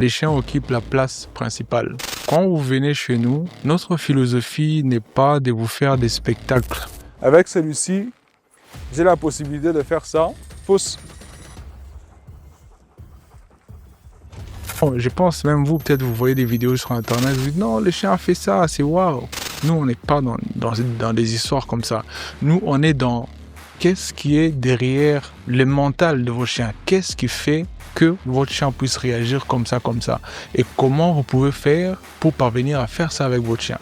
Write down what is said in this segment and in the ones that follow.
Les chiens occupent la place principale. Quand vous venez chez nous, notre philosophie n'est pas de vous faire des spectacles. Avec celui-ci, j'ai la possibilité de faire ça. Pousse. Bon, je pense même vous, peut-être vous voyez des vidéos sur internet, vous dites non, le chien a fait ça, c'est waouh. Nous, on n'est pas dans des histoires comme ça. Nous, on est dans qu'est-ce qui est derrière le mental de vos chiens. Qu'est-ce qui fait que votre chien puisse réagir comme ça. Et comment vous pouvez faire pour parvenir à faire ça avec votre chien.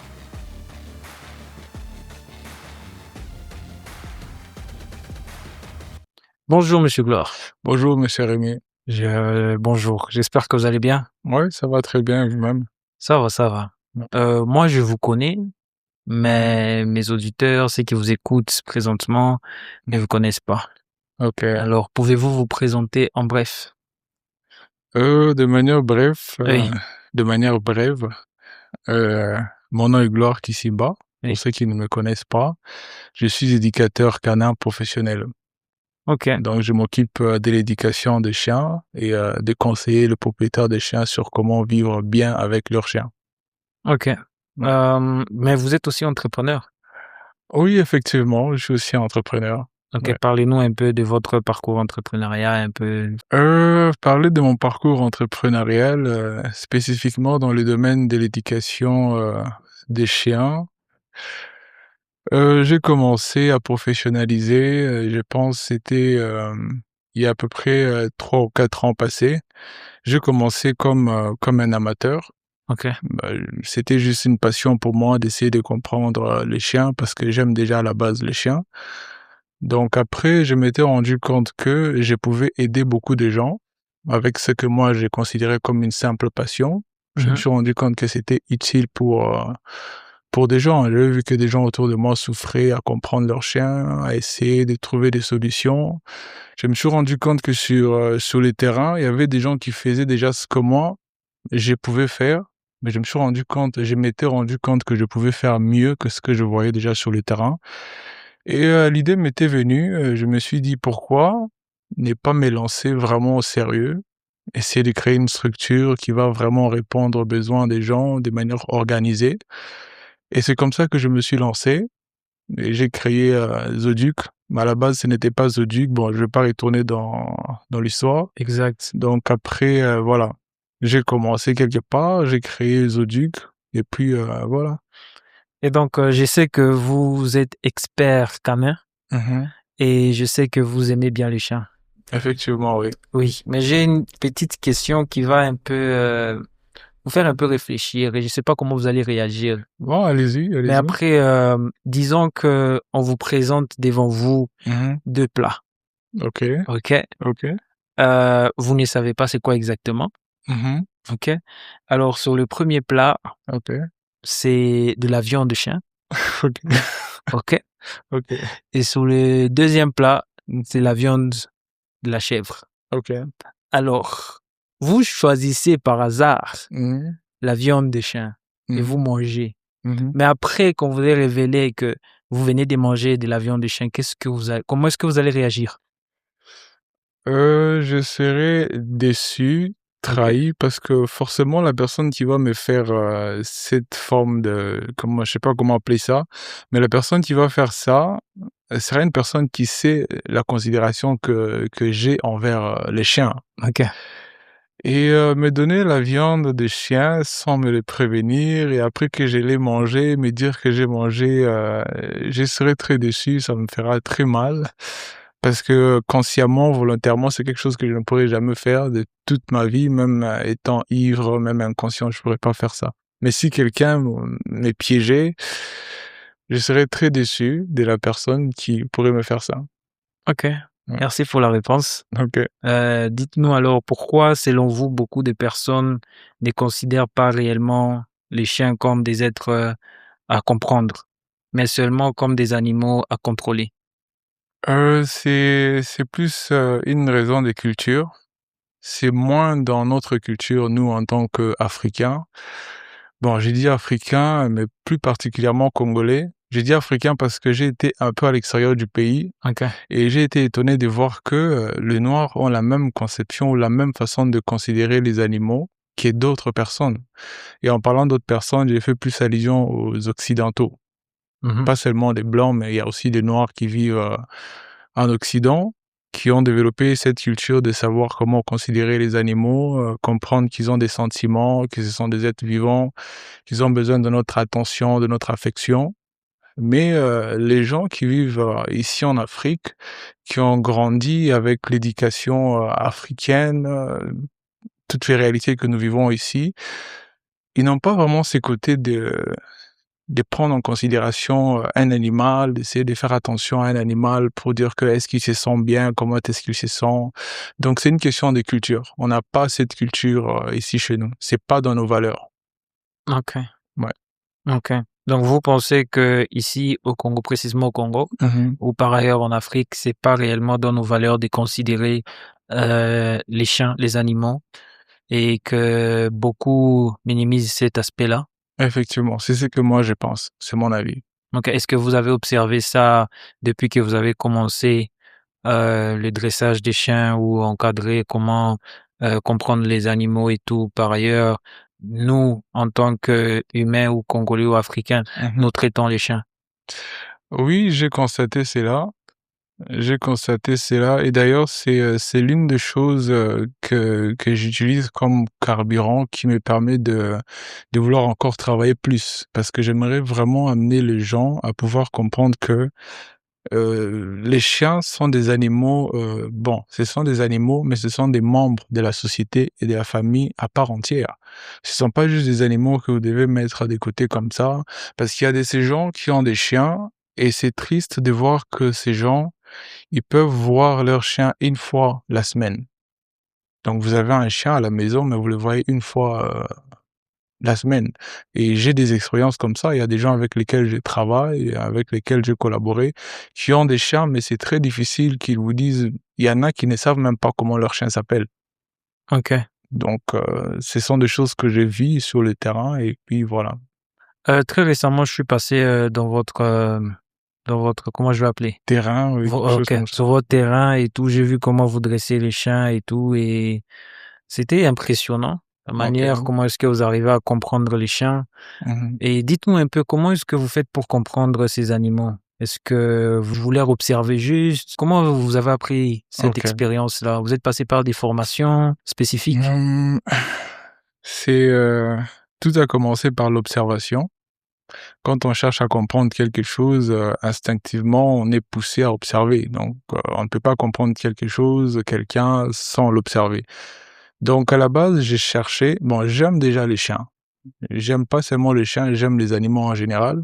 Bonjour Monsieur Glore. Bonjour, monsieur Rémi. Bonjour, j'espère que vous allez bien. Oui, ça va très bien, vous-même. Ça va. Moi, je vous connais, mais mes auditeurs, ceux qui vous écoutent présentement, ne vous connaissent pas. Ok. Alors, pouvez-vous vous présenter en bref? De manière brève, Oui. Mon nom est Gloire Kisimba. Oui. Pour ceux qui ne me connaissent pas, je suis éducateur canin professionnel. Ok, Donc, je m'occupe de l'éducation des chiens et de conseiller le propriétaire des chiens sur comment vivre bien avec leurs chiens. ok. Mais vous êtes aussi entrepreneur. Oui, effectivement, je suis aussi entrepreneur. Ok, Ouais. parlez-nous un peu de votre parcours entrepreneurial, un peu. Parler de mon parcours entrepreneurial, spécifiquement dans le domaine de l'éducation des chiens. J'ai commencé à professionnaliser, je pense c'était, il y a à peu près 3 ou 4 ans passés. J'ai commencé comme un amateur. Ok, Bah, c'était juste une passion pour moi d'essayer de comprendre les chiens parce que j'aime déjà à la base les chiens. Donc après, je m'étais rendu compte que je pouvais aider beaucoup de gens avec ce que moi j'ai considéré comme une simple passion. Je me suis rendu compte que c'était utile pour des gens. J'ai vu que des gens autour de moi souffraient à comprendre leurs chiens, à essayer de trouver des solutions. Je me suis rendu compte que sur les terrains, il y avait des gens qui faisaient déjà ce que moi, je pouvais faire, mais je m'étais rendu compte que je pouvais faire mieux que ce que je voyais déjà sur le terrain. Et l'idée m'était venue, je me suis dit: «Pourquoi ne pas me lancer vraiment au sérieux? Essayer de créer une structure qui va vraiment répondre aux besoins des gens de manière organisée». Et c'est comme ça que je me suis lancé et j'ai créé, Zoduc. Mais à la base, ce n'était pas Zoduc. Bon, je vais pas retourner dans l'histoire. exact. Donc après, voilà, j'ai commencé quelque part, j'ai créé Zoduc et puis, voilà. Et donc, je sais que vous êtes expert canin et je sais que vous aimez bien les chiens. Effectivement, oui. Oui, mais j'ai une petite question qui va un peu vous faire un peu réfléchir et je sais pas comment vous allez réagir. Bon, allez-y. Mais après, disons que on vous présente devant vous Mmh. 2 plats, OK, ok? OK. Vous ne savez pas c'est quoi exactement, Mmh. ok? Alors sur le premier plat, OK. c'est de la viande de chien, OK. ok? OK. Et sur le deuxième plat, c'est la viande de la chèvre. OK. Alors, vous choisissez par hasard Mmh. la viande de chien et Mmh. vous mangez. Mmh. Mais après, quand vous allez révéler que vous venez de manger de la viande de chien, comment est-ce que vous allez réagir? Je serais déçu, OK. trahi parce que forcément la personne qui va me faire, cette forme de je sais pas comment appeler ça, mais la personne qui va faire ça, sera une personne qui sait la considération que j'ai envers, les chiens. OK. Et me donner la viande des chiens sans me le prévenir et après que je l'ai mangé, me dire que j'ai mangé, je serai très déçu, ça me fera très mal parce que consciemment, volontairement, c'est quelque chose que je ne pourrais jamais faire de toute ma vie, même, étant ivre, même inconscient, je pourrais pas faire ça. Mais si quelqu'un m'est piégé, je serais très déçu de la personne qui pourrait me faire ça. OK. Ouais. Merci pour la réponse. OK. Dites-nous alors pourquoi, selon vous, beaucoup de personnes ne considèrent pas réellement les chiens comme des êtres, à comprendre, mais seulement comme des animaux à contrôler? C'est plus, une raison de culture. C'est moins dans notre culture, nous, en tant qu'Africains. Bon, j'ai dit africain, mais plus particulièrement congolais. J'ai dit africain parce que j'ai été un peu à l'extérieur du pays OK. et j'ai été étonné de voir que, les noirs ont la même conception ou la même façon de considérer les animaux qu'il y ait d'autres personnes. Et en parlant d'autres personnes, j'ai fait plus allusion aux occidentaux. Mmh. Pas seulement des blancs, mais il y a aussi des noirs qui vivent, en Occident, qui ont développé cette culture de savoir comment considérer les animaux, comprendre qu'ils ont des sentiments, que ce sont des êtres vivants, qu'ils ont besoin de notre attention, de notre affection. Mais, les gens qui vivent, ici en Afrique, qui ont grandi avec l'éducation, africaine, toutes les réalités que nous vivons ici, ils n'ont pas vraiment ces côtés de prendre en considération, un animal, d'essayer de faire attention à un animal pour dire que est-ce qu'il se sent bien, comment est-ce qu'il se sent. Donc c'est une question de culture. On n'a pas cette culture, ici chez nous. C'est pas dans nos valeurs. OK, Ouais. OK. Donc vous pensez que ici au Congo, précisément au Congo Mmh. ou par ailleurs en Afrique, c'est pas réellement dans nos valeurs de considérer, les chiens, les animaux et que beaucoup minimisent cet aspect-là? Effectivement, c'est ce que moi je pense. C'est mon avis. Donc est-ce que vous avez observé ça depuis que vous avez commencé, le dressage des chiens ou encadrer comment, comprendre les animaux et tout? Par ailleurs, nous, en tant qu'humains ou congolais ou africains, Mmh. nous traitons les chiens. Oui, j'ai constaté cela. J'ai constaté cela et d'ailleurs c'est l'une des choses, que j'utilise comme carburant qui me permet de vouloir encore travailler plus. Parce que j'aimerais vraiment amener les gens à pouvoir comprendre que, les chiens sont des animaux, bon, ce sont des animaux, mais ce sont des membres de la société et de la famille à part entière. Ce sont pas juste des animaux que vous devez mettre de côté comme ça, parce qu'il y a ces gens qui ont des chiens et c'est triste de voir que ces gens ils peuvent voir leur chien une fois la semaine. Donc vous avez un chien à la maison, mais vous le voyez une fois, la semaine et j'ai des expériences comme ça. Il y a des gens avec lesquels je travaille, avec lesquels j'ai collaboré, qui ont des chiens, mais c'est très difficile qu'ils vous disent il y en a qui ne savent même pas comment leur chien s'appelle. OK. Donc ce sont des choses que je vis sur le terrain et puis voilà. Très récemment, je suis passé, dans votre comment je vais appeler? Terrain, oui, Vo quelque chose OK, comme ça. sur votre terrain et tout, j'ai vu comment vous dressez les chiens et tout et c'était impressionnant, la manière OK. comment est-ce que vous arrivez à comprendre les chiens Mmh. et dites-nous un peu comment est-ce que vous faites pour comprendre ces animaux? Est-ce que vous les observez juste? Comment vous avez appris cette OK. expérience-là? Vous êtes passé par des formations spécifiques? Mmh, c'est, tout a commencé par l'observation. Quand on cherche à comprendre quelque chose, instinctivement, on est poussé à observer. Donc, on ne peut pas comprendre quelque chose, quelqu'un, sans l'observer. Donc, à la base, j'ai cherché bon, j'aime déjà les chiens. J'aime pas seulement les chiens, j'aime les animaux en général,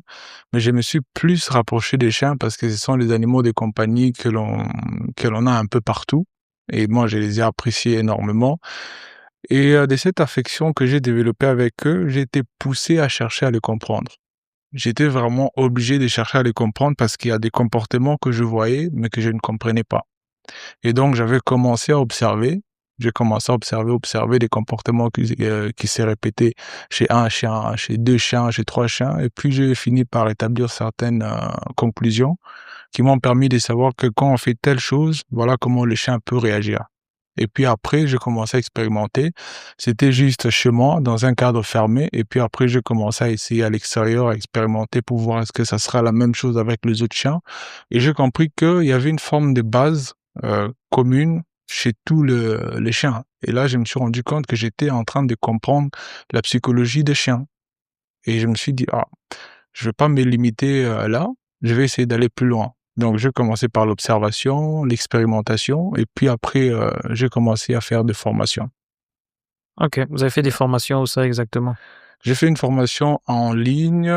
mais je me suis plus rapproché des chiens parce que ce sont les animaux de compagnie que l'on a un peu partout et moi, je les ai appréciés énormément et de cette affection que j'ai développée avec eux, j'ai été poussé à chercher à les comprendre. J'étais vraiment obligé de chercher à les comprendre parce qu'il y a des comportements que je voyais, mais que je ne comprenais pas. Et donc, j'avais commencé à observer. J'ai commencé à observer des comportements qui s'est répétés chez un chien, chez 2 chiens, chez 3 chiens et puis j'ai fini par établir certaines, conclusions qui m'ont permis de savoir que quand on fait telle chose, voilà comment le chien peut réagir. Et puis après, j'ai commencé à expérimenter. C'était juste chez moi, dans un cadre fermé. Et puis après, j'ai commencé à essayer à l'extérieur, à expérimenter pour voir est-ce que ça sera la même chose avec les autres chiens. Et j'ai compris qu'il y avait une forme de base commune chez tous les chiens. Et là, je me suis rendu compte que j'étais en train de comprendre la psychologie des chiens. Et je me suis dit, ah, je vais pas me limiter là, je vais essayer d'aller plus loin. Donc, j'ai commencé par l'observation, l'expérimentation, et puis après, j'ai commencé à faire des formations. OK, vous avez fait des formations où ça exactement? J'ai fait une formation en ligne,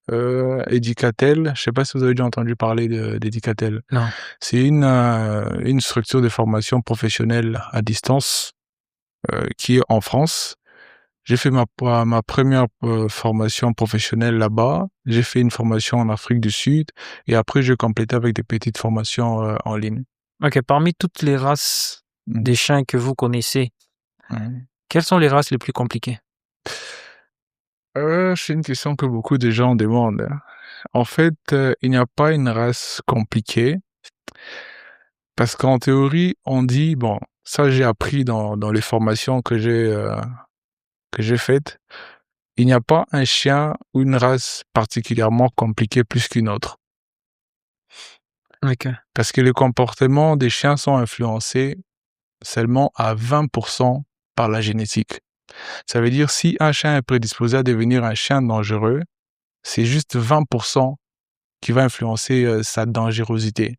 Educatel. Je sais pas si vous avez déjà entendu parler d'Educatel. Non. C'est une structure de formation professionnelle à distance, qui est en France. J'ai fait ma première formation professionnelle là-bas. J'ai fait une formation en Afrique du Sud et après j'ai complété avec des petites formations, en ligne. OK, parmi toutes les races Mmh. des chiens que vous connaissez, Mmh. quelles sont les races les plus compliquées? C'est une question que beaucoup de gens demandent, hein. En fait, il n'y a pas une race compliquée parce qu'en théorie, on dit bon, ça j'ai appris dans les formations que j'ai, que j'ai faites, il n'y a pas un chien ou une race particulièrement compliquée plus qu'une autre. OK. Parce que les comportements des chiens sont influencés seulement à 20% par la génétique. Ça veut dire si un chien est prédisposé à devenir un chien dangereux, c'est juste 20% qui va influencer sa dangerosité.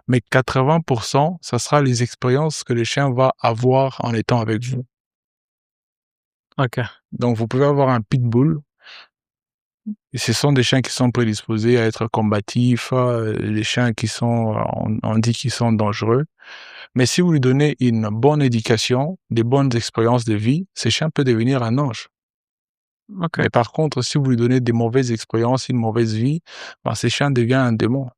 Mais 80%, ça sera les expériences que le chien va avoir en étant avec vous. OK. Donc, vous pouvez avoir un pitbull, et ce sont des chiens qui sont prédisposés à être combatifs, les chiens qui sont, on dit qu'ils sont dangereux. Mais si vous lui donnez une bonne éducation, des bonnes expériences de vie, ce chien peut devenir un ange. OK. Mais par contre, si vous lui donnez des mauvaises expériences, une mauvaise vie, ben, ce chien devient un démon.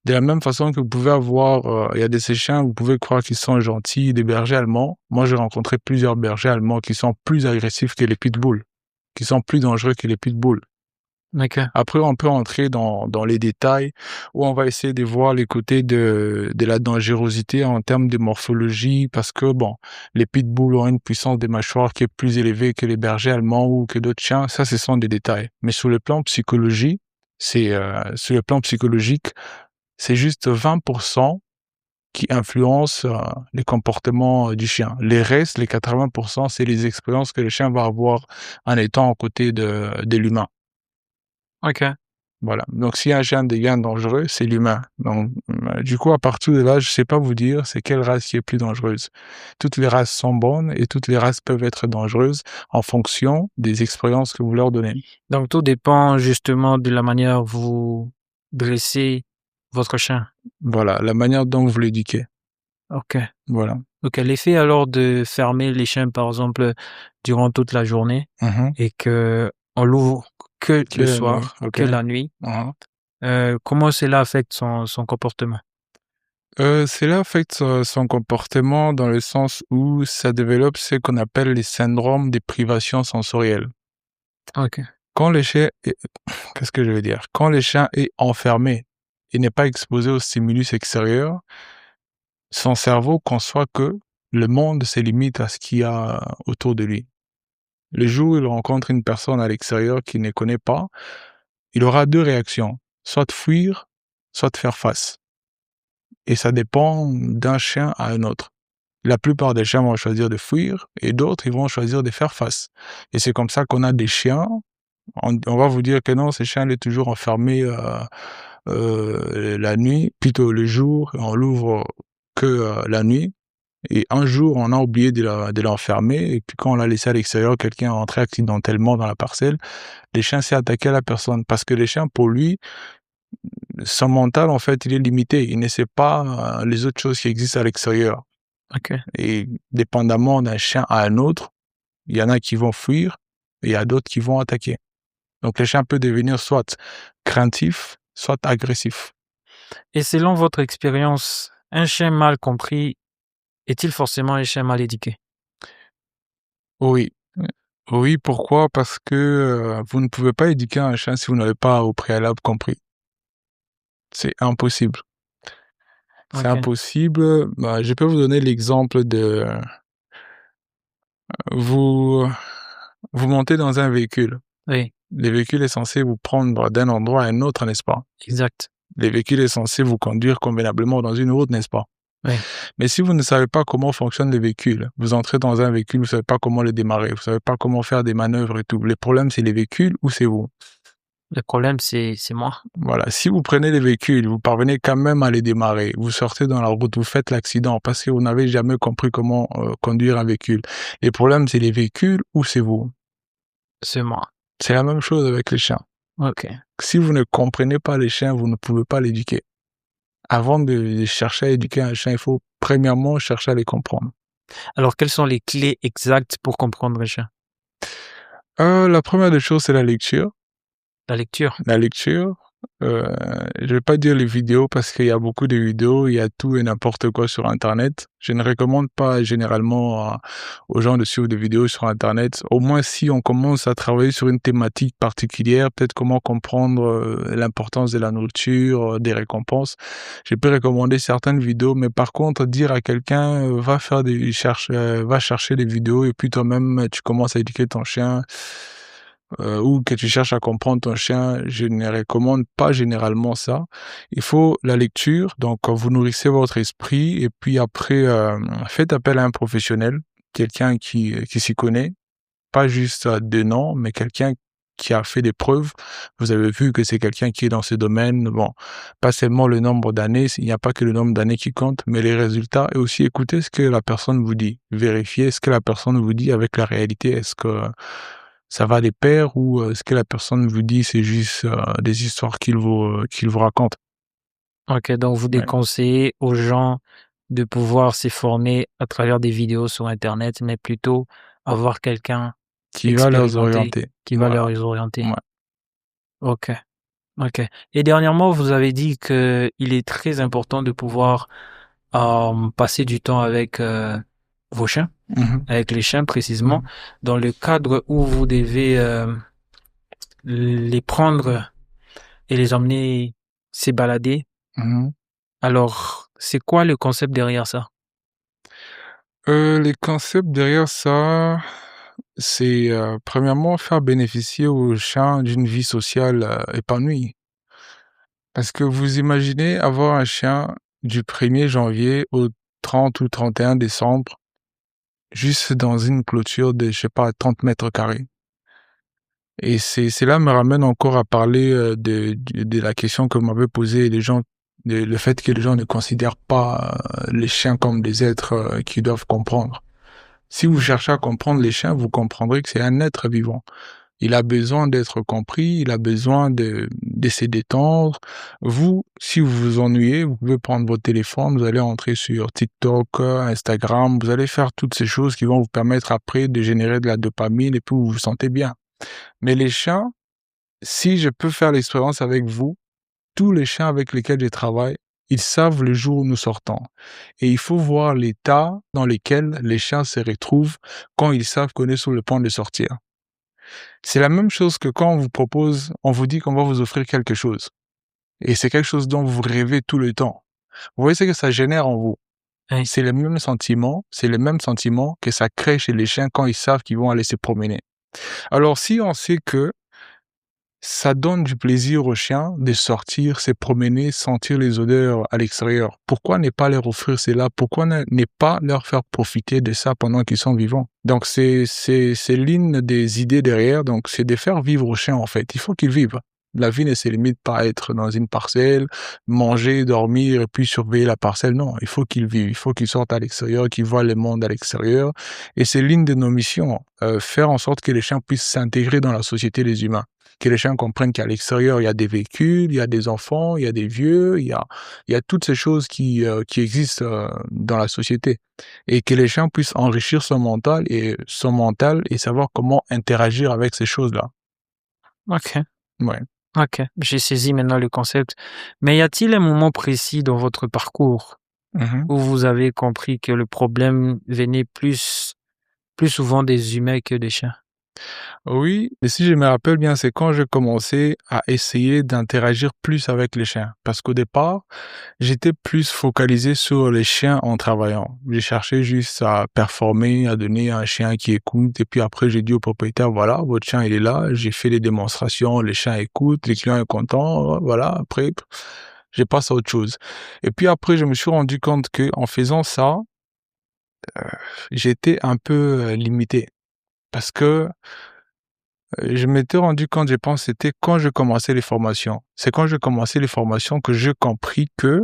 De la même façon que vous pouvez avoir, il y a de ces chiens, vous pouvez croire qu'ils sont gentils, des bergers allemands. Moi, j'ai rencontré plusieurs bergers allemands qui sont plus agressifs que les pitbulls, qui sont plus dangereux que les pitbulls. OK. Après, on peut entrer dans les détails où on va essayer de voir les côtés de la dangerosité en termes de morphologie parce que, bon, les pitbulls ont une puissance des mâchoires qui est plus élevée que les bergers allemands ou que d'autres chiens. Ça, ce sont des détails. Mais sur le plan psychologie, sur le plan psychologique, c'est juste 20% qui influencent les comportements du chien. Les restes, les 80%, c'est les expériences que le chien va avoir en étant aux côtés de l'humain. OK. Voilà. Donc, si un chien devient dangereux, c'est l'humain. Donc, du coup, à partir de là, je sais pas vous dire c'est quelle race qui est plus dangereuse. Toutes les races sont bonnes et toutes les races peuvent être dangereuses en fonction des expériences que vous leur donnez. Donc tout dépend justement de la manière vous dressez votre chien. Voilà, la manière dont vous l'éduquez. OK. Voilà. OK. L'effet alors de fermer les chiens, par exemple, durant toute la journée Mhm. et qu'on l'ouvre que Que le la nuit, soir, ok. que la nuit, Mhm. comment cela affecte son comportement? Cela affecte son comportement dans le sens où ça développe ce qu'on appelle les syndromes de privation sensorielle. OK. Quand le chien est... Qu'est-ce que je veux dire? Quand le chien est enfermé et n'est pas exposé aux stimulus extérieurs, son cerveau conçoit que le monde se limite à ce qu'il y a autour de lui. Le jour où il rencontre une personne à l'extérieur qu'il ne connaît pas, il aura deux réactions, soit de fuir, soit de faire face. Et ça dépend d'un chien à un autre. La plupart des chiens vont choisir de fuir et d'autres, ils vont choisir de faire face. Et c'est comme ça qu'on a des chiens. On va vous dire que non, ce chien il est toujours enfermé la nuit, plutôt le jour, on l'ouvre que la nuit. Et un jour, on a oublié de l'enfermer, et puis quand on l'a laissé à l'extérieur, quelqu'un est rentré accidentellement dans la parcelle, le chien s'est attaqué à la personne. Parce que le chien, pour lui, son mental, en fait, il est limité. Il ne sait pas les autres choses qui existent à l'extérieur. OK. Et dépendamment d'un chien à un autre, il y en a qui vont fuir, et il y a d'autres qui vont attaquer. Donc le chien peut devenir soit craintif, soit agressif. Et selon votre expérience, un chien mal compris est-il forcément un chien mal éduqué? Oui. Oui, pourquoi? Parce que vous ne pouvez pas éduquer un chien si vous n'avez pas au préalable compris. C'est impossible. C'est OK. impossible. Bah, je peux vous donner l'exemple de vous vous montez dans un véhicule. Oui, Le véhicule est censé vous prendre d'un endroit à un autre, n'est-ce pas? exact. Le véhicule est censé vous conduire convenablement dans une route, n'est-ce pas? Oui, Mais si vous ne savez pas comment fonctionne le véhicule, vous entrez dans un véhicule, vous savez pas comment le démarrer, vous savez pas comment faire des manœuvres et tout. Le problème, c'est les véhicules ou c'est vous? le problème c'est moi. Voilà. Si vous prenez les véhicules, vous parvenez quand même à les démarrer, vous sortez dans la route, vous faites l'accident parce que vous n'avez jamais compris comment conduire un véhicule. Les problèmes, c'est les véhicules ou c'est vous? C'est moi. C'est la même chose avec les chiens. OK. Si vous ne comprenez pas les chiens, vous ne pouvez pas l'éduquer. Avant de chercher à éduquer un chien, il faut premièrement chercher à les comprendre. Alors quelles sont les clés exactes pour comprendre un chien? La première des choses, c'est la lecture. La lecture? La lecture, Heu, je vais pas dire les vidéos parce qu'il y a beaucoup de vidéos, il y a tout et n'importe quoi sur internet. Je ne recommande pas généralement aux gens de suivre des vidéos sur internet. Au moins si on commence à travailler sur une thématique particulière, peut-être comment comprendre, l'importance de la nourriture, des récompenses. Je peux recommander certaines vidéos, mais par contre dire à quelqu'un, va chercher des vidéos et puis toi-même tu commences à éduquer ton chien, ou que tu cherches à comprendre ton chien, je ne recommande pas généralement ça. Il faut la lecture, donc vous nourrissez votre esprit et puis après, faites appel à un professionnel, quelqu'un qui s'y connaît, pas juste, de nom, mais quelqu'un qui a fait des preuves. Vous avez vu que c'est quelqu'un qui est dans ce domaine. Bon, pas seulement le nombre d'années, il n'y a pas que le nombre d'années qui compte, mais les résultats et aussi écoutez ce que la personne vous dit. Vérifiez ce que la personne vous dit avec la réalité. Est-ce que ça va de pair ou ce que la personne vous dit, c'est juste, des histoires qu'il vous raconte? OK, donc vous Ouais. déconseillez aux gens de pouvoir se former à travers des vidéos sur internet, mais plutôt avoir quelqu'un Qui va leur d'expérimenté orienter. qui va Voilà, leur orienter. ouais. OK, OK. Et dernièrement, vous avez dit qu'il est très important de pouvoir, passer du temps avec, vos chiens, Mmh mh. avec les chiens précisément, dans le cadre où vous devez, les prendre et les emmener se balader. Mmh. Alors, c'est quoi le concept derrière ça? Les concepts derrière ça, c'est, premièrement faire bénéficier aux chiens d'une vie sociale, épanouie. Parce que vous imaginez avoir un chien du 1er janvier au 30 ou 31 décembre, juste dans une clôture de, je sais pas, 30 mètres carrés. Et c'est cela me ramène encore à parler, de la question que m'avaient posée les gens, le fait que les gens ne considèrent pas, les chiens comme des êtres, qui doivent comprendre. Si vous cherchez à comprendre les chiens, vous comprendrez que c'est un être vivant. Il a besoin d'être compris, il a besoin de se détendre. Vous, si vous vous ennuyez, vous pouvez prendre votre téléphone, vous allez entrer sur TikTok, Instagram, vous allez faire toutes ces choses qui vont vous permettre après de générer de la dopamine et puis vous vous sentez bien. Mais les chiens, si je peux faire l'expérience avec vous, tous les chiens avec lesquels je travaille, ils savent le jour où nous sortons. Et il faut voir l'état dans lequel les chiens se retrouvent quand ils savent qu'on est sur le point de sortir. C'est la même chose que quand on vous propose, on vous dit qu'on va vous offrir quelque chose. Et c'est quelque chose dont vous rêvez tout le temps. Vous voyez ce que ça génère en vous. Oui. C'est le même sentiment que ça crée chez les chiens quand ils savent qu'ils vont aller se promener. Alors si on sait que ça donne du plaisir aux chiens de sortir, se promener, sentir les odeurs à l'extérieur. Pourquoi ne pas leur offrir cela? Pourquoi ne pas leur faire profiter de ça pendant qu'ils sont vivants? Donc c'est l'une des idées derrière, donc c'est de faire vivre aux chiens en fait. Il faut qu'ils vivent. La vie ne se limite pas à être dans une parcelle, manger, dormir et puis surveiller la parcelle. Non, il faut qu'ils vivent, il faut qu'ils sortent à l'extérieur, qu'ils voient le monde à l'extérieur. Et c'est l'une de nos missions, faire en sorte que les chiens puissent s'intégrer dans la société des humains, que les gens comprennent qu'à l'extérieur, il y a des véhicules, il y a des enfants, il y a des vieux, il y a toutes ces choses qui existent, dans la société et que les gens puissent enrichir son mental et savoir comment interagir avec ces choses-là. OK, Ouais. OK. J'ai saisi maintenant le concept. Mais y a-t-il un moment précis dans votre parcours Mmh. où vous avez compris que le problème venait plus souvent des humains que des chiens? Oui, et si je me rappelle bien, c'est quand j'ai commencé à essayer d'interagir plus avec les chiens. Parce qu'au départ, j'étais plus focalisé sur les chiens en travaillant. J'ai cherché juste à performer, à donner un chien qui écoute. Et puis après, j'ai dit au propriétaire, voilà, votre chien, il est là. J'ai fait des démonstrations, les chiens écoutent, les clients sont contents. Voilà, après, je passe à autre chose. Et puis après, je me suis rendu compte que en faisant ça, j'étais un peu limité. Parce que je m'étais rendu compte, je pense, c'était quand je commençais les formations. C'est quand je commençais les formations que j'ai compris que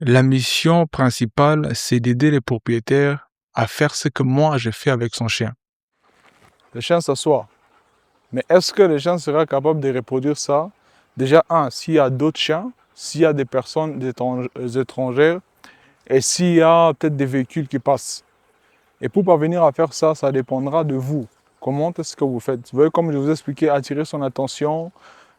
la mission principale, c'est d'aider les propriétaires à faire ce que moi je fais avec son chien. Le chien s'assoit. Mais est-ce que le chien sera capable de reproduire ça? Déjà, s'il y a d'autres chiens, s'il y a des personnes étrangères et s'il y a peut-être des véhicules qui passent. Et pour parvenir à faire ça, ça dépendra de vous. Comment est-ce que vous faites? Vous voyez, comme je vous ai expliqué, attirer son attention,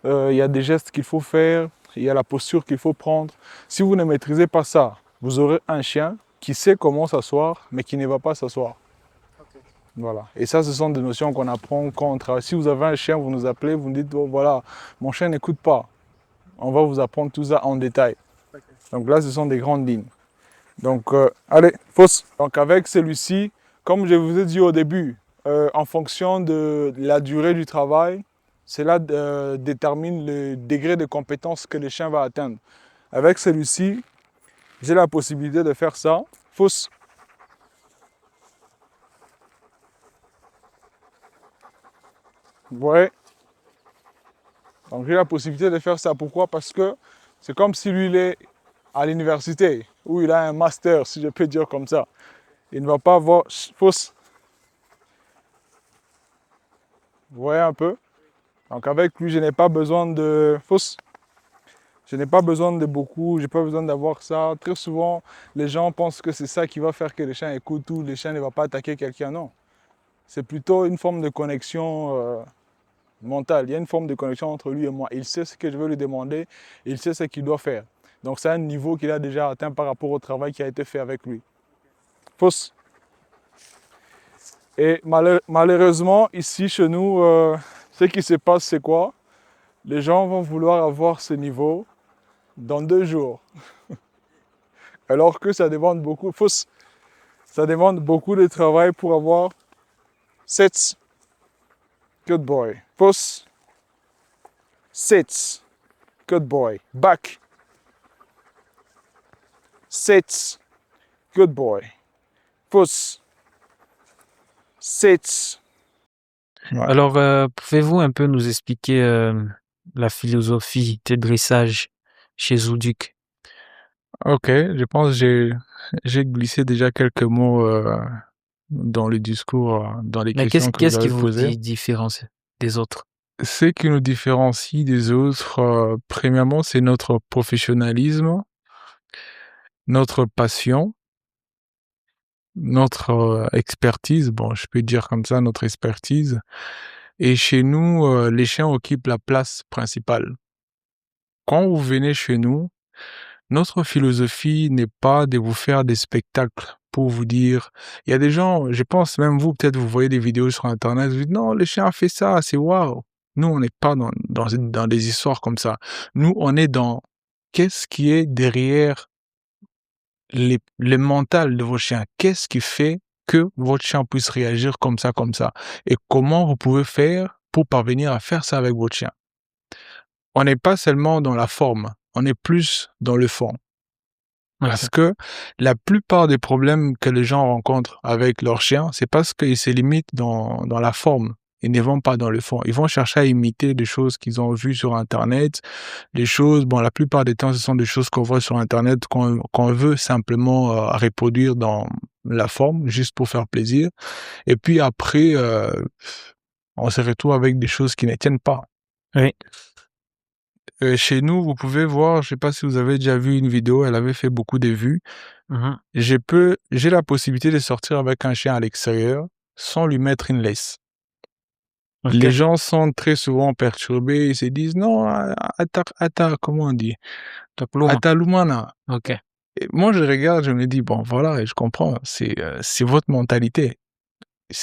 il y a des gestes qu'il faut faire, il y a la posture qu'il faut prendre. Si vous ne maîtrisez pas ça, vous aurez un chien qui sait comment s'asseoir, mais qui ne va pas s'asseoir. Voilà. Et ça, ce sont des notions qu'on apprend quand on travaille. Si vous avez un chien, vous nous appelez, vous nous dites, oh, voilà, mon chien n'écoute pas. On va vous apprendre tout ça en détail. Donc là, ce sont des grandes lignes. Donc, allez, fausse. Donc avec celui-ci, comme je vous ai dit au début, en fonction de la durée du travail, cela détermine le degré de compétence que le chien va atteindre. Avec celui-ci, j'ai la possibilité de faire ça. Fausse. Vous voyez? Donc j'ai la possibilité de faire ça. Pourquoi? Parce que c'est comme si lui, il est à l'université, où il a un master, si je peux dire comme ça. Il ne va pas avoir fausse. Vous voyez un peu? Donc avec lui, je n'ai pas besoin de fausse. Je n'ai pas besoin de beaucoup, je n'ai pas besoin d'avoir ça. Très souvent, les gens pensent que c'est ça qui va faire que le chien écoute ou le chien ne va pas attaquer quelqu'un. Non. C'est plutôt une forme de connexion mentale. Il y a une forme de connexion entre lui et moi. Il sait ce que je veux lui demander, il sait ce qu'il doit faire. Donc c'est un niveau qu'il a déjà atteint par rapport au travail qui a été fait avec lui. Fausse. Et malheureusement, ici chez nous, ce qui se passe, c'est quoi? Les gens vont vouloir avoir ce niveau dans 2 jours. Alors que ça demande beaucoup, fausse. Ça demande beaucoup de travail pour avoir 7. Good boy. Fausse. 7. Good boy. Back. 7. Good boy. Fausse. 7. Ouais. Alors, pouvez-vous un peu nous expliquer la philosophie de dressage chez Zouduc? Ok, je pense que j'ai glissé déjà quelques mots dans le discours, dans les Mais questions que vous qu'est-ce qui avez vous posées. différencie des autres? Ce qui nous différencie des autres, premièrement, c'est notre professionnalisme, notre passion, notre expertise, bon, je peux dire comme ça, notre expertise. Et chez nous, les chiens occupent la place principale. Quand vous venez chez nous, notre philosophie n'est pas de vous faire des spectacles pour vous dire, il y a des gens, je pense même vous, peut-être vous voyez des vidéos sur Internet, vous dites non, le chien a fait ça, c'est waouh. Nous, on n'est pas dans des histoires comme ça. Nous, on est dans qu'est-ce qui est derrière le mental de vos chiens. Qu'est-ce qui fait que votre chien puisse réagir comme ça, et comment vous pouvez faire pour parvenir à faire ça avec votre chien. On n'est pas seulement dans la forme, on est plus dans le fond. Parce Ok. que la plupart des problèmes que les gens rencontrent avec leurs chiens, c'est parce qu'ils se limitent dans la forme. Ils ne vont pas dans le fond. Ils vont chercher à imiter des choses qu'ils ont vues sur Internet. Des choses, bon, la plupart des temps, ce sont des choses qu'on voit sur Internet qu'on veut simplement reproduire dans la forme, juste pour faire plaisir. Et puis après, on se retrouve avec des choses qui ne tiennent pas. Oui. Chez nous, vous pouvez voir, je sais pas si vous avez déjà vu une vidéo, elle avait fait beaucoup de vues. Mhm. J'ai la possibilité de sortir avec un chien à l'extérieur sans lui mettre une laisse. Ok. Les gens sont très souvent perturbés, ils se disent non, comment on dit? Takluma. Atalumana. Ok. Et moi, je regarde, je me dis bon, voilà, je comprends, c'est votre mentalité.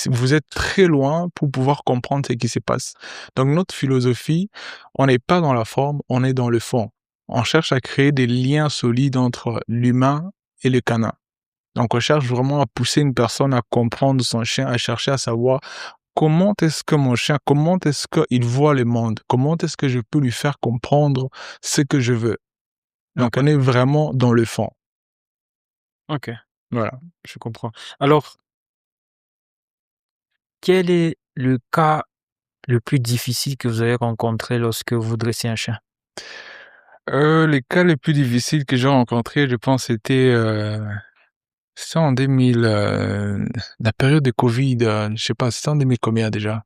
Vous êtes très loin pour pouvoir comprendre ce qui se passe. Donc notre philosophie, on n'est pas dans la forme, on est dans le fond. On cherche à créer des liens solides entre l'humain et le canin. Donc on cherche vraiment à pousser une personne à comprendre son chien, à chercher à savoir comment est-ce que mon chien, comment est-ce qu'il voit le monde, comment est-ce que je peux lui faire comprendre ce que je veux. Donc on est vraiment dans le fond. Ok. Voilà. Je comprends. Alors, quel est le cas le plus difficile que vous avez rencontré lorsque vous dressez un chien? Les cas les plus difficiles que j'ai rencontrés, je pense, c'était en 2000, la période de Covid, je sais pas, c'était en 2000 combien déjà?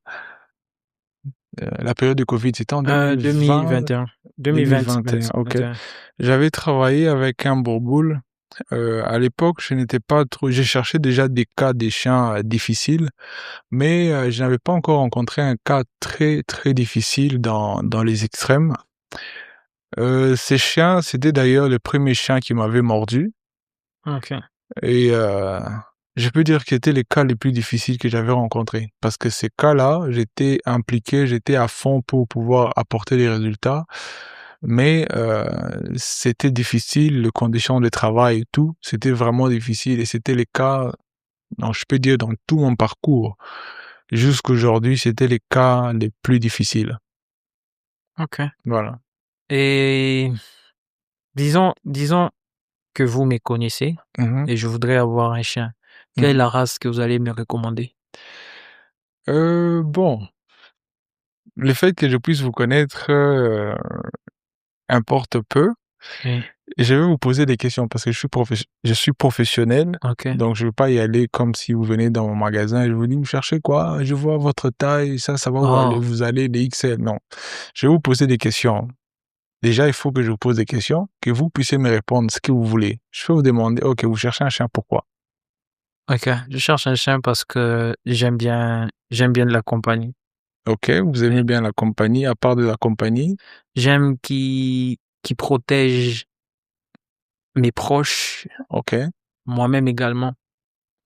La période de Covid, c'était en 2020, 2021. 2020. 2021, OK. 21. J'avais travaillé avec un bourboule À l'époque, je n'étais pas trop j'ai cherché déjà des cas des chiens, difficiles, mais je n'avais pas encore rencontré un cas très, très difficile dans les extrêmes. Ces chiens, c'était d'ailleurs le premier chien qui m'avait mordu OK. et je peux dire que c'était les cas les plus difficiles que j'avais rencontrés. Parce que ces cas-là, j'étais impliqué, j'étais à fond pour pouvoir apporter des résultats, mais c'était difficile, les conditions de travail et tout, c'était vraiment difficile et c'était les cas, non, je peux dire dans tout mon parcours, jusqu'aujourd'hui, c'était les cas les plus difficiles. OK. Voilà. Et disons que vous me connaissez Mmh. et je voudrais avoir un chien. Quelle est Mmh. la race que vous allez me recommander? Bon, le fait que je puisse vous connaître, importe peu. Oui. Et je vais vous poser des questions parce que je suis professionnel, OK. donc je ne veux pas y aller comme si vous venez dans mon magasin et je vous dis: «Vous cherchez quoi? Je vois votre taille, ça va où aller Oh, vous allez les XL». Non, je vais vous poser des questions. Déjà, il faut que je vous pose des questions, que vous puissiez me répondre ce que vous voulez. Je peux vous demander: «OK, vous cherchez un chien, pourquoi?» OK. Je cherche un chien parce que j'aime bien de la compagnie. OK, vous aimez Oui. bien la compagnie, à part de la compagnie? J'aime qui protège mes proches, OK, moi-même également,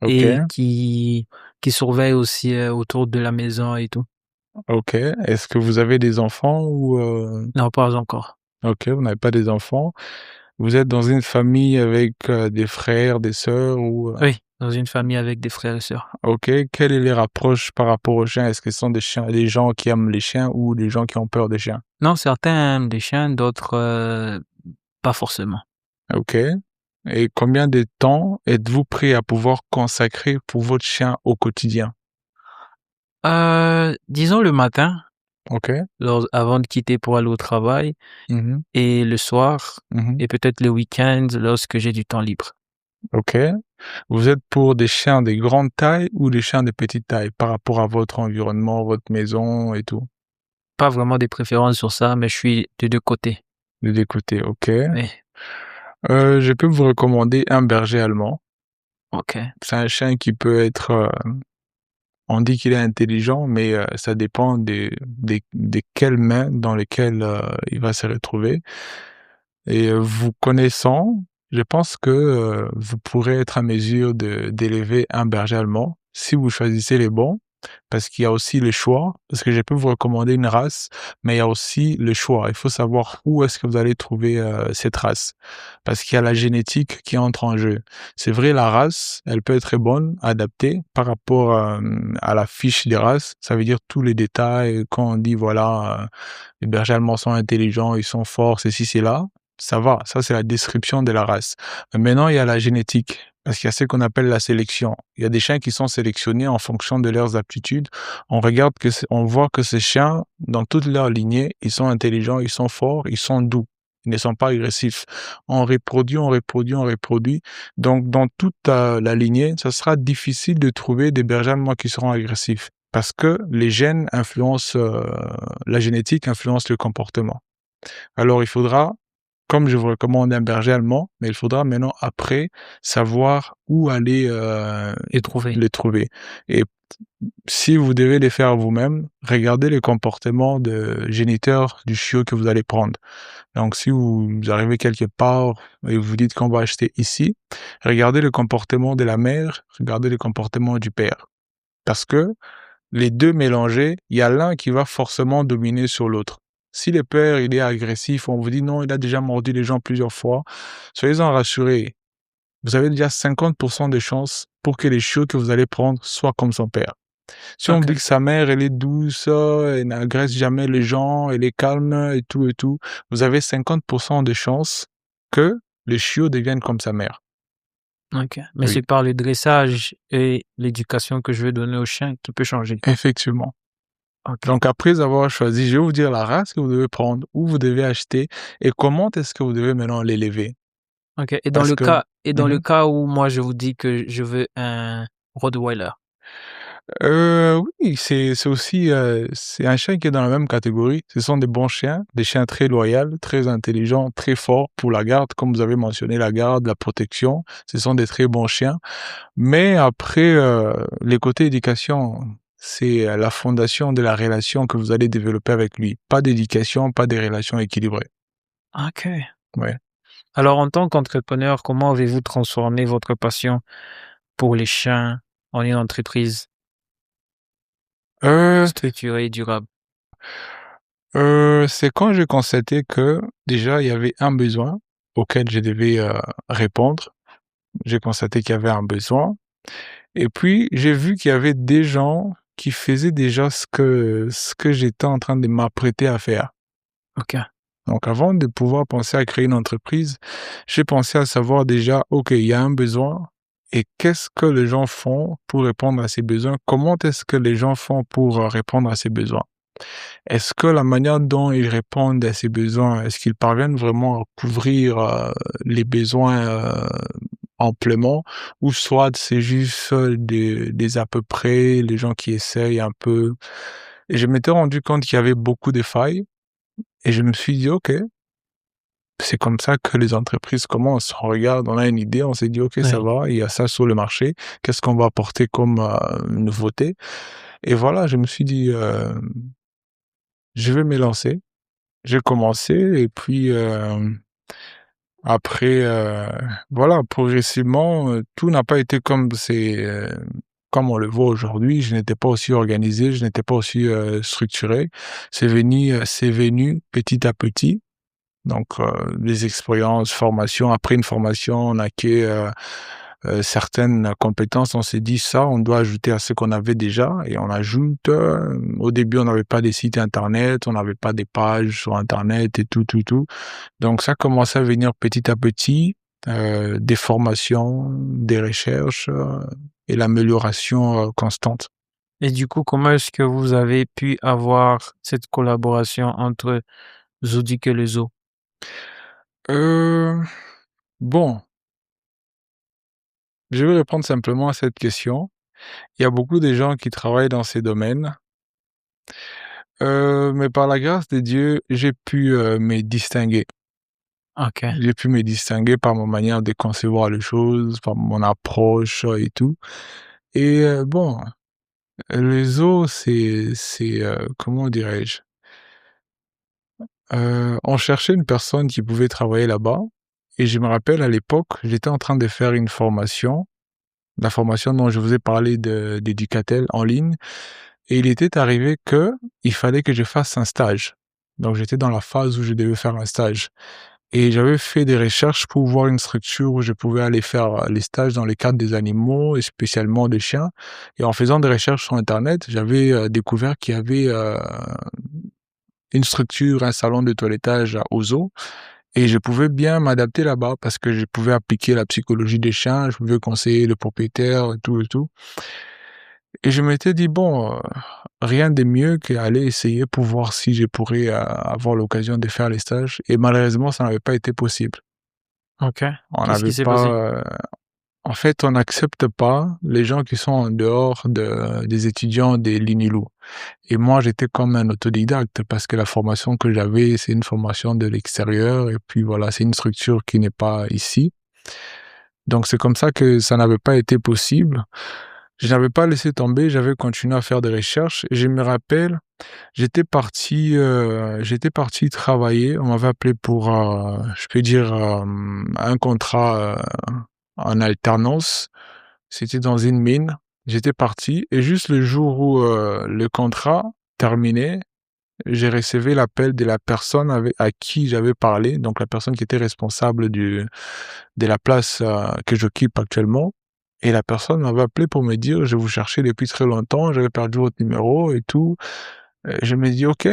et OK, qui surveille aussi, autour de la maison et tout. OK. Est-ce que vous avez des enfants ou Non, pas encore. OK, vous n'avez pas des enfants. Vous êtes dans une famille avec, des frères, des sœurs ou, Oui, dans une famille avec des frères et sœurs. OK. Quelle est leur approche par rapport aux chiens? Est-ce que ce sont des gens qui aiment les chiens ou des gens qui ont peur des chiens? Non, certains aiment les chiens, d'autres, pas forcément. OK. Et combien de temps êtes-vous prêt à pouvoir consacrer pour votre chien au quotidien? Disons le matin, OK. avant de quitter pour aller au travail, Mmh. et le soir, Mmh. et peut-être le week-end lorsque j'ai du temps libre. OK. Vous êtes pour des chiens de grande taille ou des chiens de petite taille par rapport à votre environnement, votre maison et tout? Pas vraiment des préférences sur ça, mais je suis des 2 côtés. Des 2 côtés, OK. Oui, Je peux vous recommander un berger allemand. OK, C'est un chien qui peut être, on dit qu'il est intelligent, mais ça dépend des quelles mains dans lesquelles, il va se retrouver et vous connaissant, je pense que, vous pourrez être à mesure d'élever un berger allemand si vous choisissez les bons. Parce qu'il y a aussi le choix, parce que je peux vous recommander une race, mais il y a aussi le choix. Il faut savoir où est-ce que vous allez trouver, cette race. Parce qu'il y a la génétique qui entre en jeu. C'est vrai, la race, elle peut être très bonne, adaptée par rapport, à la fiche des races. Ça veut dire tous les détails, quand on dit voilà, les bergers allemands sont intelligents, ils sont forts, ceci, cela, ça va, ça c'est la description de la race. Mais maintenant, il y a la génétique, parce qu'il y a ce qu'on appelle la sélection. Il y a des chiens qui sont sélectionnés en fonction de leurs aptitudes. On voit que ces chiens, dans toute leur lignée, ils sont intelligents, ils sont forts, ils sont doux. Ils ne sont pas agressifs. On reproduit, on reproduit, on reproduit. Donc, dans toute la lignée, ça sera difficile de trouver des bergers allemands qui seront agressifs. Parce que les gènes influencent, la génétique influence le comportement. Alors il faudra, comme je vous recommande un berger allemand, mais il faudra maintenant après savoir où aller, et trouver. les trouver et si vous devez les faire vous-même, regardez les comportements de géniteurs du chiot que vous allez prendre. Donc si vous arrivez quelque part et vous dites qu'on va acheter ici, regardez le comportement de la mère, regardez le comportement du père. Parce que les 2 mélangés, il y a l'un qui va forcément dominer sur l'autre. Si le père, il est agressif, on vous dit: «Non, il a déjà mordu les gens plusieurs fois», soyez-en rassurés, vous avez déjà 50 de chances pour que les chiots que vous allez prendre soient comme son père. Si on vous dit OK, que sa mère, elle est douce, elle n'agresse jamais les gens, elle est calme et tout, vous avez 50 de chances que les chiots deviennent comme sa mère. OK. Mais Oui, c'est par le dressage et l'éducation que je vais donner au chien qui peut changer. effectivement. OK, Donc après avoir choisi, je vais vous dire la race que vous devez prendre, où vous devez acheter et comment est-ce que vous devez maintenant l'élever. OK, Parce que et dans le mmh cas où moi je vous dis que je veux un rottweiler? Oui, c'est aussi, c'est un chien qui est dans la même catégorie. Ce sont des chiens très loyaux, très intelligents, très forts pour la garde, comme vous avez mentionné la garde, la protection. Ce sont des très bons chiens. Mais après, les côtés éducation, c'est, la fondation de la relation que vous allez développer avec lui. Pas d'éducation, pas des relations équilibrées. OK. Ouais. Alors, en tant qu'entrepreneur, comment avez-vous transformé votre passion pour les chiens en une entreprise Heu structurée et durable? c'est quand j'ai constaté que, déjà, il y avait un besoin auquel je devais, répondre. J'ai constaté qu'il y avait un besoin et puis j'ai vu qu'il y avait des gens qui faisaient déjà ce que j'étais en train de m'apprêter à faire. OK. Donc avant de pouvoir penser à créer une entreprise, j'ai pensé à savoir déjà: «OK, il y a un besoin et qu'est-ce que les gens font pour répondre à ces besoins? Comment est-ce que les gens font pour, répondre à ces besoins?» Est-ce que la manière dont ils répondent à ces besoins, est-ce qu'ils parviennent vraiment à couvrir, les besoins, amplement ou soit c'est juste, des à peu près, les gens qui essayent un peu? Et je m'étais rendu compte qu'il y avait beaucoup de failles et je me suis dit: «OK, c'est comme ça que les entreprises commencent. On regarde, on a une idée, on s'est dit: "OK, ça Oui. va, il y a ça sur le marché. Qu'est-ce qu'on va apporter comme, nouveauté?" Et voilà, je me suis dit, «Je vais me lancer». J'ai commencé et puis, après, voilà, progressivement, tout n'a pas été comme on le voit aujourd'hui. Je n'étais pas aussi organisé, je n'étais pas aussi, structuré. C'est venu petit à petit. Donc, les expériences, formation, après une formation, on acquiert, certaines compétences. On s'est dit: «Ça, on doit ajouter à ce qu'on avait déjà» et on ajoute, au début, on n'avait pas des sites internet, on n'avait pas des pages sur internet et tout, tout, tout. Donc ça commençait à venir petit à petit, des formations, des recherches, et l'amélioration, constante. Et du coup, comment est-ce que vous avez pu avoir cette collaboration entre Zodic et le zoo? Heu, bon, je vais répondre simplement à cette question. Il y a beaucoup de gens qui travaillent dans ces domaines, mais par la grâce de Dieu, j'ai pu, me distinguer. OK. J'ai pu me distinguer par ma manière de concevoir les choses, par mon approche, et tout et bon, les eaux, comment dirais-je? On cherchait une personne qui pouvait travailler là-bas et je me rappelle à l'époque, j'étais en train de faire une formation, la formation dont je vous ai parlé d'Educatel en ligne et il était arrivé que il fallait que je fasse un stage. Donc j'étais dans la phase où je devais faire un stage et j'avais fait des recherches pour voir une structure où je pouvais aller faire, les stages dans les cadres des animaux et spécialement des chiens et en faisant des recherches sur internet, j'avais, découvert qu'il y avait, une structure, un salon de toilettage au zoo et je pouvais bien m'adapter là-bas parce que je pouvais appliquer la psychologie des chiens, je pouvais conseiller le propriétaire et tout et je m'étais dit: «Bon, rien de mieux qu'aller essayer pour voir si je pourrais, avoir l'occasion de faire les stages» et malheureusement, ça n'avait pas été possible. OK. On Qu'est-ce n'avait qui s'est passé? pas, en fait, on n'accepte pas les gens qui sont en dehors des étudiants de l'UNILO et moi, j'étais comme un autodidacte parce que la formation que j'avais, c'est une formation de l'extérieur et puis voilà, c'est une structure qui n'est pas ici. Donc c'est comme ça que ça n'avait pas été possible. Je n'avais pas laissé tomber, j'avais continué à faire des recherches et je me rappelle, j'étais parti travailler. On m'avait appelé pour, je peux dire, un contrat, en alternance. C'était dans une mine. J'étais parti et juste le jour où, le contrat terminait, j'ai recevé l'appel de la personne à qui j'avais parlé, donc la personne qui était responsable de la place, que j'occupe actuellement et la personne m'avait appelé pour me dire: «Je vous cherchais depuis très longtemps, j'avais perdu votre numéro et tout». Je me dis: «OK,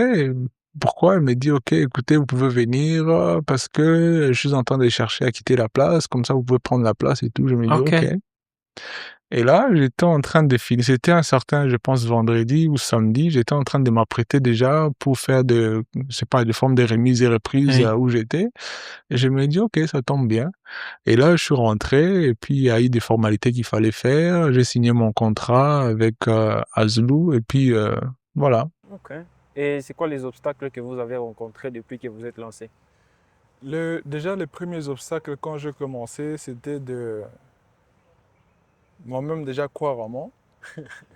pourquoi?» Elle me dit: «OK, écoutez, vous pouvez venir, parce que je suis en train de chercher à quitter la place, comme ça vous pouvez prendre la place et tout». Je me dis: «OK». OK. Et là, j'étais en train de filer. C'était un certain, je pense, vendredi ou samedi. J'étais en train de m'apprêter déjà pour faire je sais pas, des formes de remises et reprises Oui. où j'étais. Et je me dis, ok, ça tombe bien. Et là, je suis rentré et puis il y a eu des formalités qu'il fallait faire. J'ai signé mon contrat avec Azlou et puis voilà. Ok. Et c'est quoi les obstacles que vous avez rencontrés depuis que vous êtes lancé? Déjà, les premiers obstacles quand j'ai commencé, c'était de moi-même déjà croire en moi.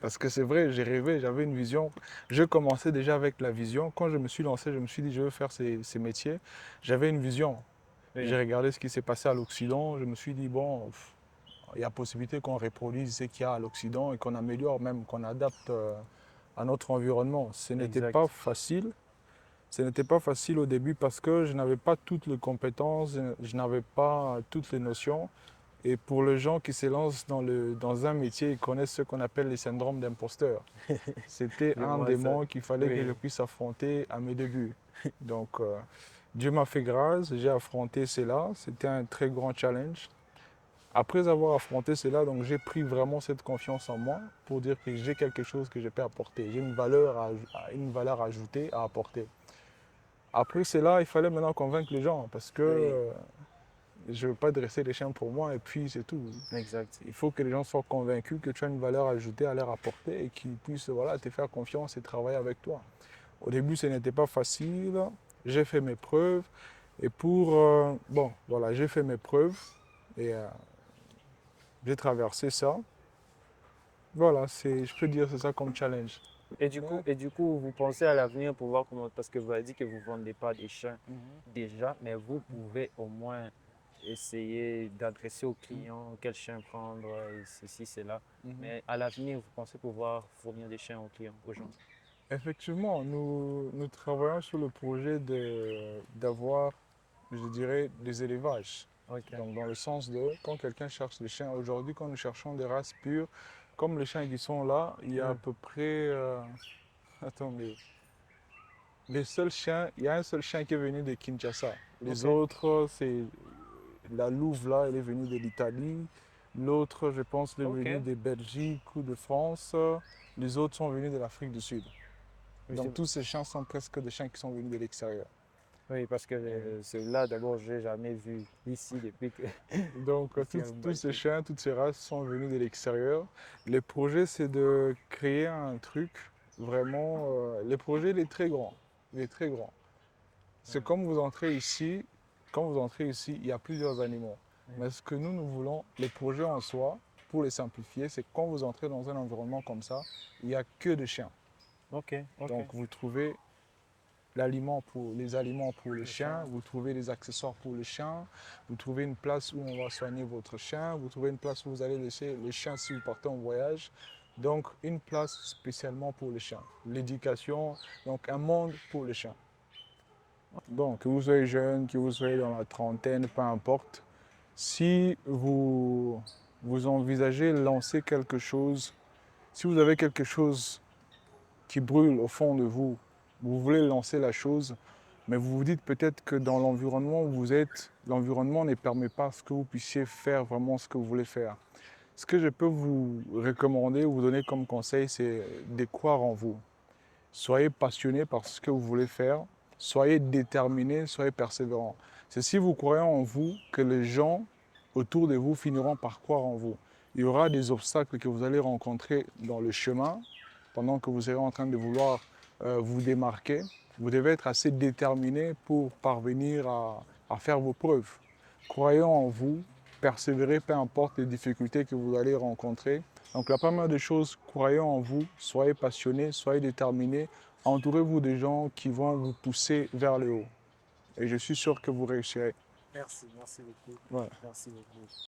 Parce que c'est vrai, j'ai rêvé, j'avais une vision. Je commençais déjà avec la vision. Quand je me suis lancé, je me suis dit, je veux faire ces métiers. J'avais une vision. Oui, J'ai regardé ce qui s'est passé à l'Occident. Je me suis dit, bon, il y a possibilité qu'on reproduise ce qu'il y a à l'Occident et qu'on améliore même, qu'on adapte à notre environnement. Ce n'était pas exact. facile. Ce n'était pas facile au début parce que je n'avais pas toutes les compétences, je n'avais pas toutes les notions. Et pour les gens qui se lancent dans un métier, ils connaissent ce qu'on appelle les syndromes d'imposteur. C'était Je un vois ça. démon qu'il fallait que je Oui, puisse affronter à mes débuts. Donc, Dieu m'a fait grâce, j'ai affronté cela. C'était un très grand challenge. Après avoir affronté cela, donc j'ai pris vraiment cette confiance en moi pour dire que j'ai quelque chose que je peux apporter. J'ai une valeur ajoutée à apporter. Après cela, il fallait maintenant convaincre les gens parce que oui, je ne veux pas dresser les chiens pour moi et puis c'est tout. exact. Il faut que les gens soient convaincus que tu as une valeur ajoutée à leur apporter et qu'ils puissent voilà, te faire confiance et travailler avec toi. Au début, ce n'était pas facile. J'ai fait mes preuves. Et bon, voilà, j'ai fait mes preuves et j'ai traversé ça. Voilà, je peux dire que c'est ça comme challenge. Ouais. Et du coup, vous pensez à l'avenir pour voir comment, parce que vous avez dit que vous ne vendez pas des chiens Mhm. déjà, mais vous pouvez au moins essayer d'adresser aux clients quel chien prendre, et ceci, cela. Mhm. Mais à l'avenir, vous pensez pouvoir fournir des chiens aux clients, aux gens. Effectivement, nous travaillons sur le projet d'avoir, je dirais, des élevages. Ok. Donc, dans le sens de, quand quelqu'un cherche des chiens, aujourd'hui, quand nous cherchons des races pures, comme les chiens qui sont là, il y a à Hmm. peu près, attendez, les seuls chiens, il y a un seul chien qui est venu de Kinshasa. Les Ok. autres, c'est la louve là, elle est venue de l'Italie. L'autre, je pense, elle est Ok. venue de Belgique ou de France. Les autres sont venus de l'Afrique du Sud. Oui, Donc tous ces chiens sont presque des chiens qui sont venus de l'extérieur. oui, parce que Oui. celui-là, d'abord, je n'ai jamais vu ici depuis que Donc ici à tous ces Mbaké. chiens, toutes ces races sont venus de l'extérieur. Le projet, c'est de créer un truc vraiment. Le projet, il est très grand. Il est très grand. C'est comme vous entrez ici, quand vous entrez ici, il y a plusieurs animaux. Oui. Mais ce que nous voulons, les projets en soi, pour les simplifier, c'est que quand vous entrez dans un environnement comme ça, il n'y a que des chiens. Ok, ok. Donc vous trouvez les aliments pour les Le chiens, chien. vous trouvez les accessoires pour les chiens, vous trouvez une place où on va soigner votre chien, vous trouvez une place où vous allez laisser les chiens si vous partez en voyage. Donc une place spécialement pour les chiens. L'éducation, donc un monde pour les chiens. Bon, que vous soyez jeune, que vous soyez dans la trentaine, peu importe, si vous envisagez lancer quelque chose, si vous avez quelque chose qui brûle au fond de vous, vous voulez lancer la chose, mais vous vous dites peut-être que dans l'environnement où vous êtes, l'environnement ne permet pas à ce que vous puissiez faire vraiment ce que vous voulez faire. Ce que je peux vous recommander, vous donner comme conseil, c'est de croire en vous. Soyez passionné par ce que vous voulez faire, soyez déterminé, soyez persévérant. C'est si vous croyez en vous que les gens autour de vous finiront par croire en vous. Il y aura des obstacles que vous allez rencontrer dans le chemin pendant que vous serez en train de vouloir vous démarquer. Vous devez être assez déterminé pour parvenir à faire vos preuves. Croyez en vous, persévérez, peu importe les difficultés que vous allez rencontrer. Donc la première des choses, croyez en vous, soyez passionné, soyez déterminé, entourez-vous de gens qui vont vous pousser vers le haut. Et je suis sûr que vous réussirez. Merci, merci beaucoup. Voilà. Merci beaucoup.